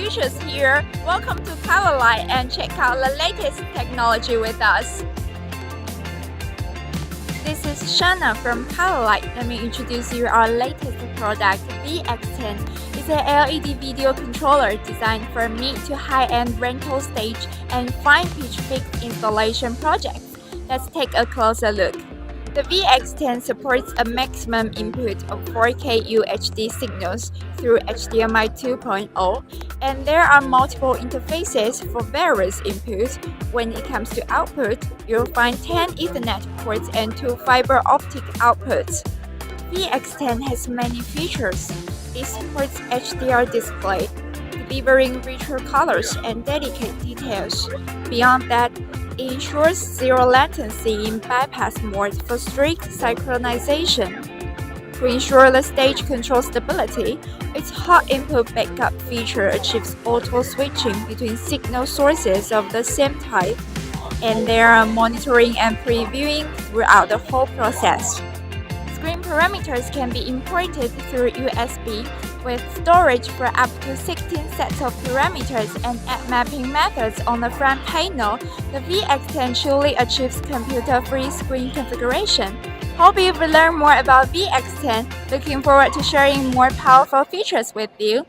features here. Welcome to Colorlight and check out the latest technology with us. This is Shana from Colorlight. Let me introduce you our latest product, VX10. It's a LED video controller designed for mid to high-end rental stage and fine-pitch fixed installation projects. Let's take a closer look. The VX10 supports a maximum input of 4K UHD signals through HDMI 2.0, and there are multiple interfaces for various inputs. When it comes to output, you'll find 10 Ethernet ports and 2 fiber optic outputs. VX10 has many features. It supports HDR display, delivering richer colors and delicate details. Beyond that, it ensures zero latency in bypass mode for strict synchronization. To ensure the stage control stability, its hot input backup feature achieves auto switching between signal sources of the same type, and there are monitoring and previewing throughout the whole process. Screen parameters can be imported through USB with storage for up to 16 sets of parameters and app mapping methods on the front panel. The VX10 truly achieves computer-free screen configuration. Hope you've learned more about VX10. Looking forward to sharing more powerful features with you.